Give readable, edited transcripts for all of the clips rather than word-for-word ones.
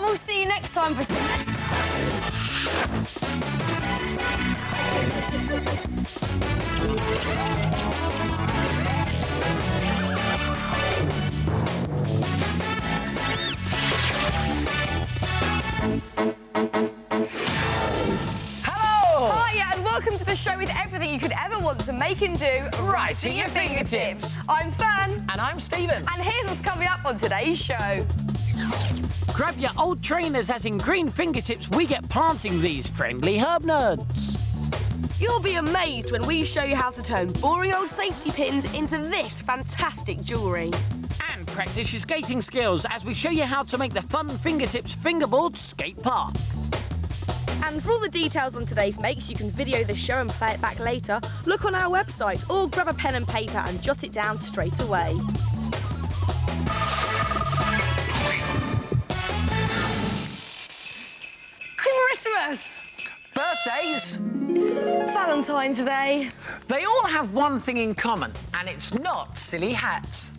And we'll see you next time for... Welcome to the show with everything you could ever want to make and do right to your fingertips. I'm Fern. And I'm Stephen. And here's what's coming up on today's show. Grab your old trainers, as in green fingertips we get planting these friendly herb nerds. You'll be amazed when we show you how to turn boring old safety pins into this fantastic jewellery. And practice your skating skills as we show you how to make the fun fingertips fingerboard Skatepark. And for all the details on today's makes, you can video the show and play it back later. Look on our website or grab a pen and paper and jot it down straight away. Christmas! Birthdays. Valentine's Day. They all have one thing in common, and it's not silly hats.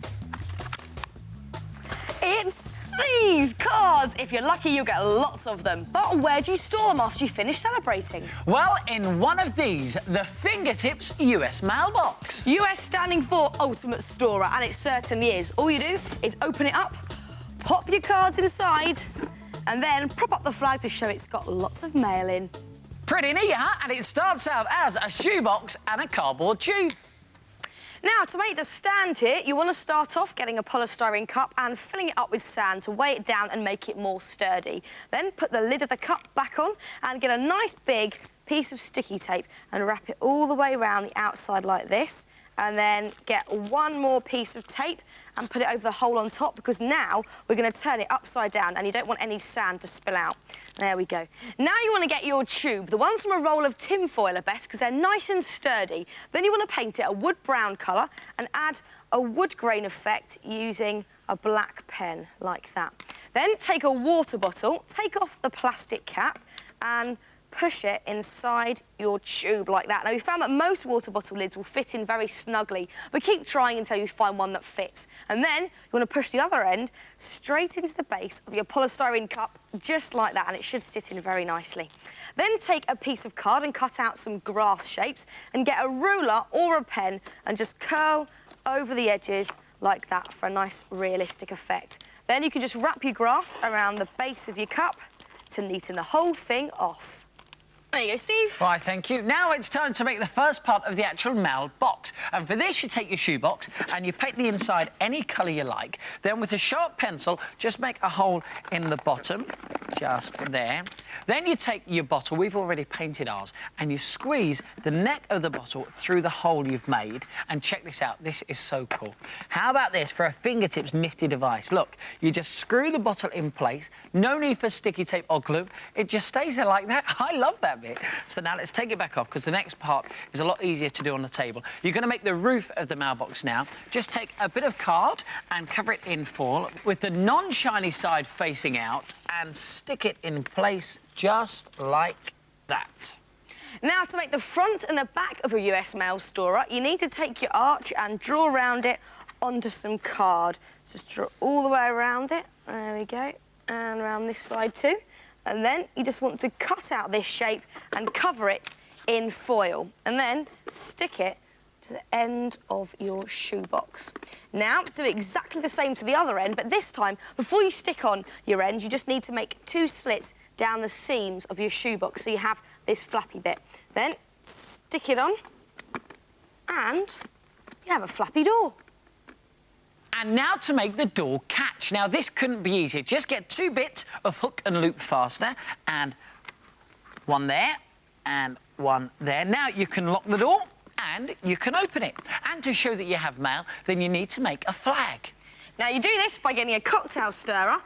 It's these cards. If you're lucky, you'll get lots of them. But where do you store them after you finish celebrating? Well, in one of these, the Fingertips US Mailbox. US standing for Ultimate Storer, and it certainly is. All you do is open it up, pop your cards inside, and then prop up the flag to show it's got lots of mail in. Pretty neat, huh? And it starts out as a shoebox and a cardboard tube. Now, to make the stand here, you want to start off getting a polystyrene cup and filling it up with sand to weigh it down and make it more sturdy. Then put the lid of the cup back on and get a nice big piece of sticky tape and wrap it all the way around the outside like this. And then get one more piece of tape and put it over the hole on top, because now we're going to turn it upside down and you don't want any sand to spill out. There we go. Now you want to get your tube. The ones from a roll of tin foil are best because they're nice and sturdy. Then you want to paint it a wood brown colour and add a wood grain effect using a black pen like that. Then take a water bottle, take off the plastic cap and push it inside your tube like that. Now, we found that most water bottle lids will fit in very snugly, but keep trying until you find one that fits. And then you want to push the other end straight into the base of your polystyrene cup, just like that, and it should sit in very nicely. Then take a piece of card and cut out some grass shapes and get a ruler or a pen and just curl over the edges like that for a nice realistic effect. Then you can just wrap your grass around the base of your cup to neaten the whole thing off. There you go, Steve. Right, thank you. Now it's time to make the first part of the actual mailbox. And for this, you take your shoebox and you paint the inside any colour you like. Then with a sharp pencil, just make a hole in the bottom, just there. Then you take your bottle, we've already painted ours, and you squeeze the neck of the bottle through the hole you've made. And check this out, this is so cool. How about this for a fingertips nifty device? Look, you just screw the bottle in place, no need for sticky tape or glue, it just stays there like that. I love that bit. So now let's take it back off, because the next part is a lot easier to do on the table. You're going to make the roof of the mailbox now. Just take a bit of card and cover it in foil with the non-shiny side facing out and stick it in place just like that. Now, to make the front and the back of a US mail storer, you need to take your arch and draw around it onto some card. Just draw all the way around it. There we go. And around this side too. And then you just want to cut out this shape and cover it in foil. And then stick it to the end of your shoebox. Now, do exactly the same to the other end, but this time, before you stick on your end, you just need to make 2 slits down the seams of your shoebox so you have this flappy bit. Then stick it on, and you have a flappy door. And now to make the door catch. Now, this couldn't be easier. Just get 2 bits of hook and loop fastener, and one there, and one there. Now, you can lock the door, and you can open it. And to show that you have mail, then you need to make a flag. Now, you do this by getting a cocktail stirrer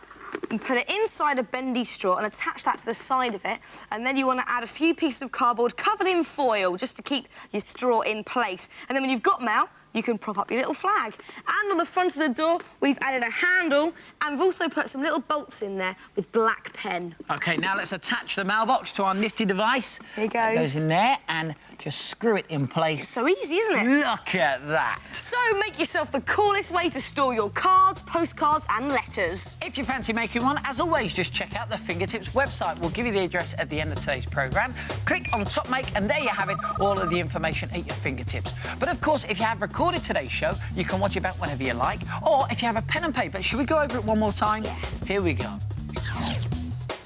and put it inside a bendy straw and attach that to the side of it. And then you want to add a few pieces of cardboard covered in foil just to keep your straw in place. And then when you've got mail, you can prop up your little flag. And on the front of the door, we've added a handle, and we've also put some little bolts in there with black pen. OK, now let's attach the mailbox to our nifty device. Here it goes. It goes in there and just screw it in place. So easy, isn't it? Look at that. So make yourself the coolest way to store your cards, postcards and letters. If you fancy making one, as always, just check out the Fingertips website. We'll give you the address at the end of today's programme. Click on Top Make and there you have it, all of the information at your fingertips. But of course, if you have recorded today's show, you can watch it back whenever you like. Or if you have a pen and paper, should we go over it one more time? Yeah. Here we go.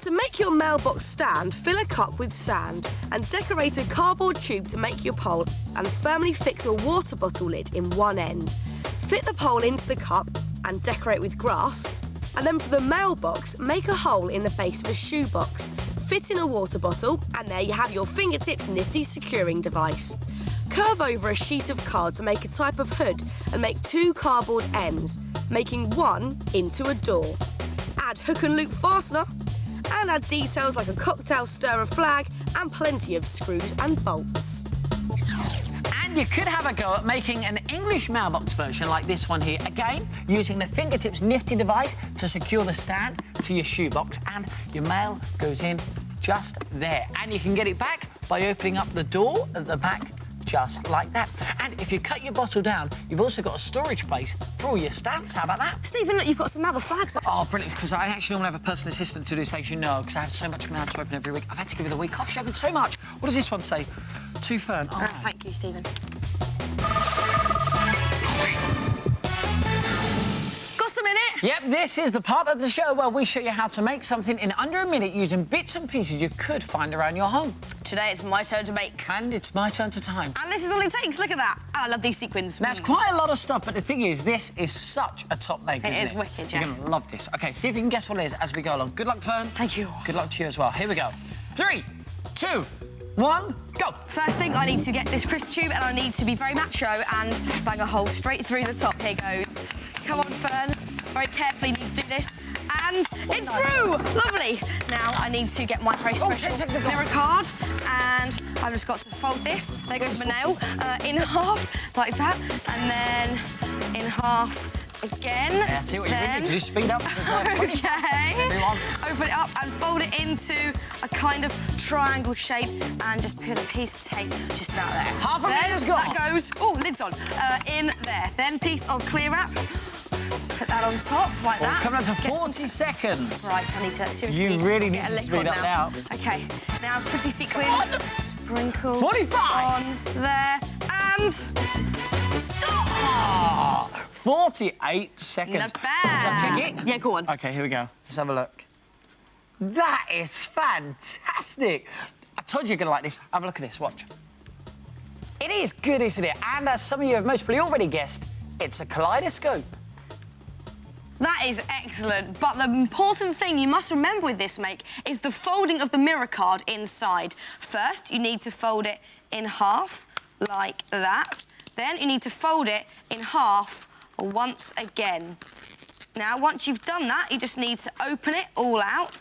To make your mailbox stand, fill a cup with sand and decorate a cardboard tube to make your pole and firmly fix a water bottle lid in one end. Fit the pole into the cup and decorate with grass. And then for the mailbox, make a hole in the base of a shoebox. Fit in a water bottle and there you have your Fingertips nifty securing device. Curve over a sheet of card to make a type of hood and make 2 cardboard ends, making one into a door. Add hook and loop fastener and add details like a cocktail stirrer flag and plenty of screws and bolts. And you could have a go at making an English mailbox version like this one here. Again, using the Fingertips nifty device to secure the stand to your shoebox and your mail goes in just there. And you can get it back by opening up the door at the back just like that. And if you cut your bottle down, you've also got a storage place for all your stamps. How about that? Stephen, look, you've got some mail flags. Oh, brilliant, because I actually normally have a personal assistant to do this, as you know, because I have so much mail to open every week. I've had to give it a week off. She's opened so much. What does this one say? To Fern. Oh, Thank you, Stephen. Got a minute? Yep, this is the part of the show where we show you how to make something in under a minute using bits and pieces you could find around your home. Today it's my turn to make. And it's my turn to time. And this is all it takes. Look at that. I love these sequins. Now, it's quite a lot of stuff, but the thing is, this is such a top make, isn't it? It is wicked, yeah. You're going to love this. OK, see if you can guess what it is as we go along. Good luck, Fern. Thank you. Good luck to you as well. Here we go. 3, 2, 1, go. First thing, I need to get this crisp tube and I need to be very macho and bang a hole straight through the top. Here goes. Come on, Fern. Very carefully need to do this. And it's through! Lovely. Now I need to get my very special mirror card and I've just got to fold this. There goes my nail. In half, like that. And then in half again. Yeah, I tell you what, you really need to do speed up. Okay. Everyone. Open it up and fold it into a kind of triangle shape and just put a piece of tape just about there. Half of it is gone. That goes, oh, lid's on, in there. Then piece of clear wrap. Put that on top, like that. Coming up to 40 seconds. Right, I need to seriously You really need get a to lick speed on up now. OK, now pretty sequins, sprinkle 45. on there, and stop! 48 seconds. Not Is that bad. cheeky? Yeah, go on. OK, here we go. Let's have a look. That is fantastic. I told you you're going to like this. Have a look at this, watch. It is good, isn't it? And as some of you have most probably already guessed, it's a kaleidoscope. That is excellent, but the important thing you must remember with this make is the folding of the mirror card inside. First, you need to fold it in half, like that. Then you need to fold it in half once again. Now, once you've done that, you just need to open it all out,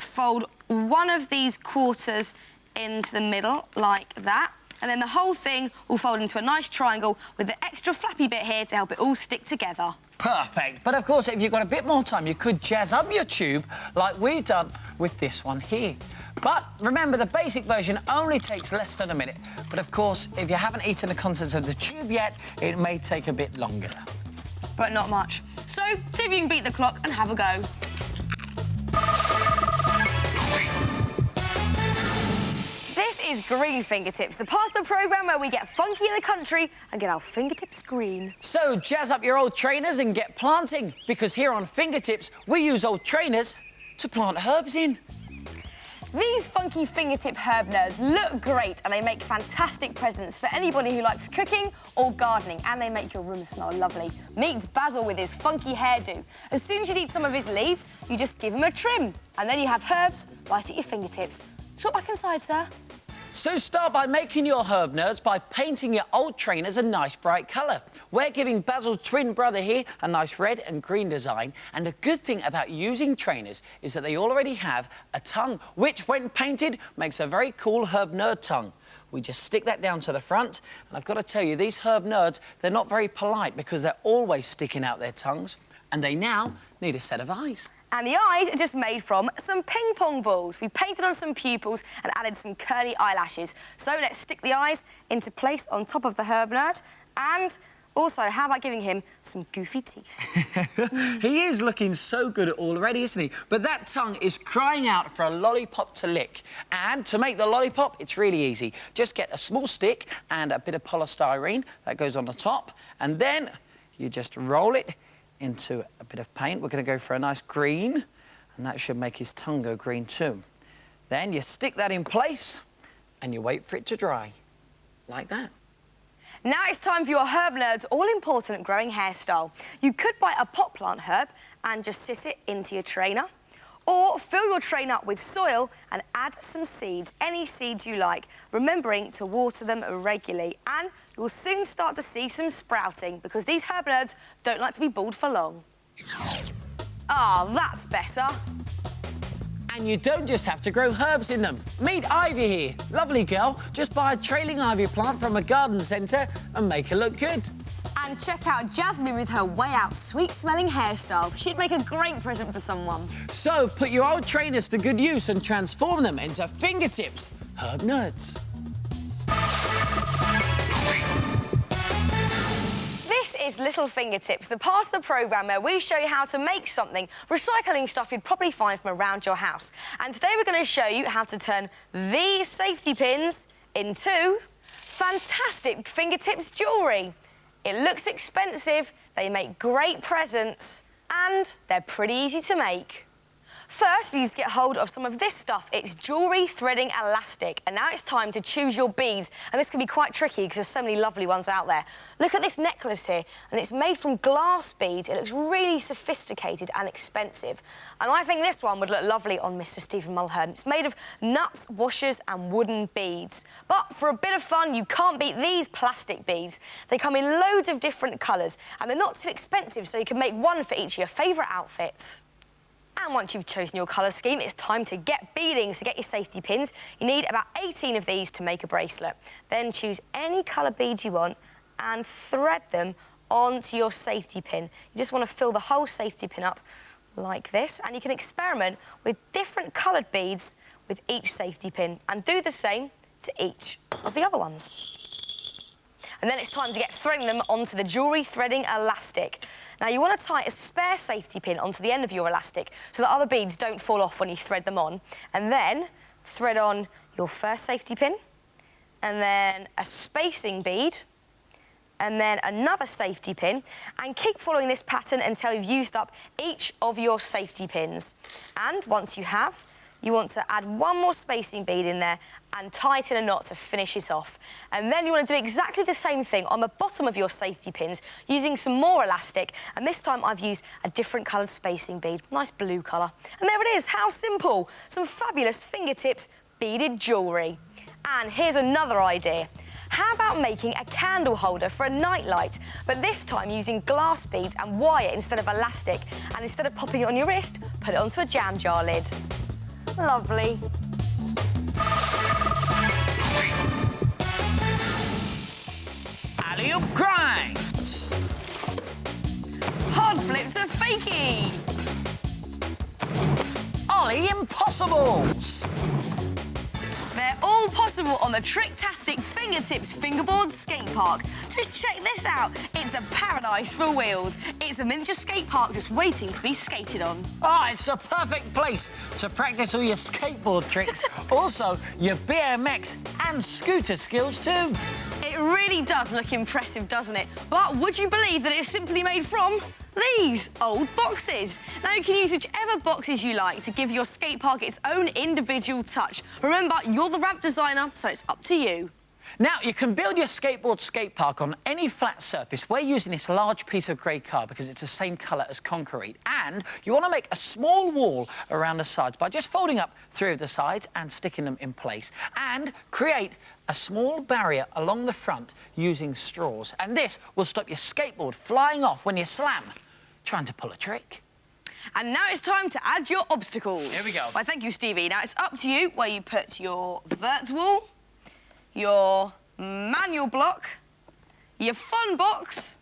fold one of these quarters into the middle, like that, and then the whole thing will fold into a nice triangle with the extra flappy bit here to help it all stick together. Perfect. But, of course, if you've got a bit more time, you could jazz up your tube like we've done with this one here. But remember, the basic version only takes less than a minute. But, of course, if you haven't eaten the contents of the tube yet, it may take a bit longer. But not much. So, see if you can beat the clock and have a go. This is Green Fingertips, the part of the programme where we get funky in the country and get our fingertips green. So jazz up your old trainers and get planting, because here on Fingertips, we use old trainers to plant herbs in. These funky fingertip herb nerds look great and they make fantastic presents for anybody who likes cooking or gardening, and they make your room smell lovely. Meet Basil with his funky hairdo. As soon as you need some of his leaves, you just give him a trim, and then you have herbs right at your fingertips. Drop back inside, sir. So start by making your herb nerds by painting your old trainers a nice bright colour. We're giving Basil's twin brother here a nice red and green design, and the good thing about using trainers is that they already have a tongue, which when painted makes a very cool herb nerd tongue. We just stick that down to the front, and I've got to tell you, these herb nerds, they're not very polite because they're always sticking out their tongues, and they now need a set of eyes. And the eyes are just made from some ping pong balls. We painted on some pupils and added some curly eyelashes. So let's stick the eyes into place on top of the herb nerd. And also, how about giving him some goofy teeth? He is looking so good already, isn't he? But that tongue is crying out for a lollipop to lick. And to make the lollipop, it's really easy. Just get a small stick and a bit of polystyrene that goes on the top. And then you just roll it into a bit of paint. We're going to go for a nice green, and that should make his tongue go green too. Then you stick that in place and you wait for it to dry, like that. Now it's time for your herb nerd's all-important growing hairstyle. You could buy a pot plant herb and just sit it into your trainer, or fill your trainer up with soil and add some seeds, any seeds you like, remembering to water them regularly. And you'll soon start to see some sprouting because these herb nerds don't like to be bald for long. Ah, that's better. And you don't just have to grow herbs in them. Meet Ivy here. Lovely girl. Just buy a trailing ivy plant from a garden centre and make her look good. And check out Jasmine with her way out sweet-smelling hairstyle. She'd make a great present for someone. So put your old trainers to good use and transform them into fingertips herb nerds. This is Little Fingertips, the part of the programme where we show you how to make something, recycling stuff you'd probably find from around your house. And today we're going to show you how to turn these safety pins into fantastic fingertips jewellery. It looks expensive, they make great presents, and they're pretty easy to make. First, you just get hold of some of this stuff. It's jewellery threading elastic. And now it's time to choose your beads. And this can be quite tricky because there's so many lovely ones out there. Look at this necklace here, and it's made from glass beads. It looks really sophisticated and expensive. And I think this one would look lovely on Mr. Stephen Mulhern. It's made of nuts, washers and wooden beads. But for a bit of fun, you can't beat these plastic beads. They come in loads of different colours, and they're not too expensive, so you can make one for each of your favourite outfits. And once you've chosen your colour scheme, it's time to get beading. So get your safety pins. You need about 18 of these to make a bracelet. Then choose any colour beads you want and thread them onto your safety pin. You just want to fill the whole safety pin up like this. And you can experiment with different coloured beads with each safety pin and do the same to each of the other ones. And then it's time to get threading them onto the jewellery threading elastic. Now, you want to tie a spare safety pin onto the end of your elastic so that other beads don't fall off when you thread them on. And then thread on your first safety pin, and then a spacing bead, and then another safety pin, and keep following this pattern until you've used up each of your safety pins. And once you have, you want to add one more spacing bead in there and tie it in a knot to finish it off. And then you want to do exactly the same thing on the bottom of your safety pins using some more elastic. And this time I've used a different coloured spacing bead, nice blue colour. And there it is, how simple. Some fabulous fingertips beaded jewellery. And here's another idea. How about making a candle holder for a nightlight, but this time using glass beads and wire instead of elastic, and instead of popping it on your wrist, put it onto a jam jar lid. Lovely. Alley-oop grinds. Hard flips are fakey. Ollie impossibles. They're all possible on the Tricktastic Fingertips Fingerboard Skate Park. Just check this out. It's a paradise for wheels. It's a miniature skate park just waiting to be skated on. Ah, it's a perfect place to practice all your skateboard tricks. Also, your BMX and scooter skills too. It really does look impressive, doesn't it? But would you believe that it's simply made from these old boxes? Now, you can use whichever boxes you like to give your skate park its own individual touch. Remember, you're the ramp designer, so it's up to you. Now, you can build your skateboard skate park on any flat surface. We're using this large piece of grey card because it's the same colour as concrete. And you want to make a small wall around the sides by just folding up 3 of the sides and sticking them in place. And create a small barrier along the front using straws. And this will stop your skateboard flying off when you slam, trying to pull a trick. And now it's time to add your obstacles. Here we go. Why, thank you, Stevie. Now it's up to you where you put your vert wall, your manual block, your fun box,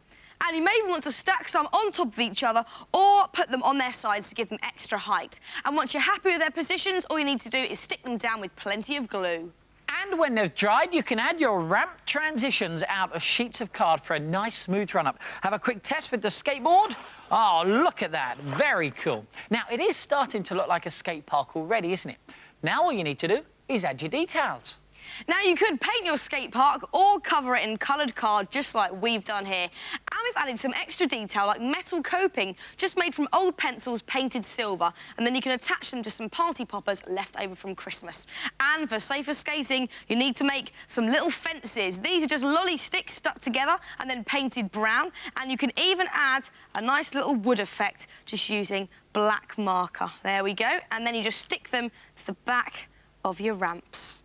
and you may want to stack some on top of each other or put them on their sides to give them extra height. And once you're happy with their positions, all you need to do is stick them down with plenty of glue. And when they've dried, you can add your ramp transitions out of sheets of card for a nice smooth run-up. Have a quick test with the skateboard. Oh, look at that. Very cool. Now, it is starting to look like a skate park already, isn't it? Now all you need to do is add your details. Now, you could paint your skate park or cover it in coloured card, just like we've done here. And we've added some extra detail, like metal coping, just made from old pencils painted silver. And then you can attach them to some party poppers left over from Christmas. And for safer skating, you need to make some little fences. These are just lolly sticks stuck together and then painted brown. And you can even add a nice little wood effect just using black marker. There we go. And then you just stick them to the back of your ramps.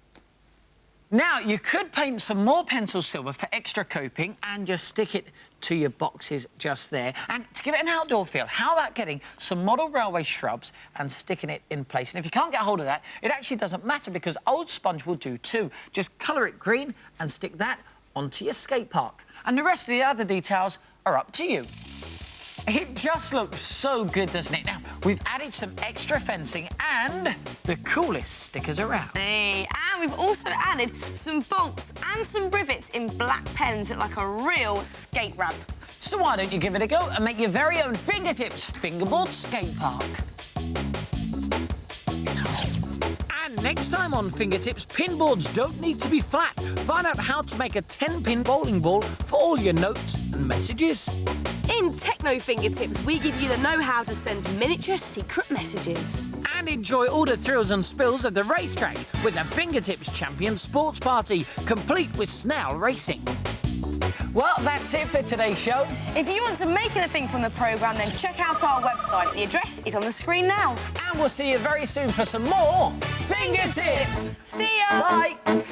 Now, you could paint some more pencil silver for extra coping and just stick it to your boxes just there. And to give it an outdoor feel, how about getting some model railway shrubs and sticking it in place? And if you can't get hold of that, it actually doesn't matter because old sponge will do too. Just colour it green and stick that onto your skate park. And the rest of the other details are up to you. It just looks so good, doesn't it? Now, we've added some extra fencing and the coolest stickers around. Hey, and we've also added some bolts and some rivets in black pens that look like a real skate ramp. So why don't you give it a go and make your very own fingertips fingerboard skate park? And next time on Fingertips, pinboards don't need to be flat. Find out how to make a 10-pin bowling ball for all your notes and messages. In Techno Fingertips, we give you the know-how to send miniature secret messages. And enjoy all the thrills and spills of the racetrack with the Fingertips Champion Sports Party, complete with snail racing. Well, that's it for today's show. If you want to make anything from the programme, then check out our website. The address is on the screen now. And we'll see you very soon for some more Fingertips. See ya! Bye.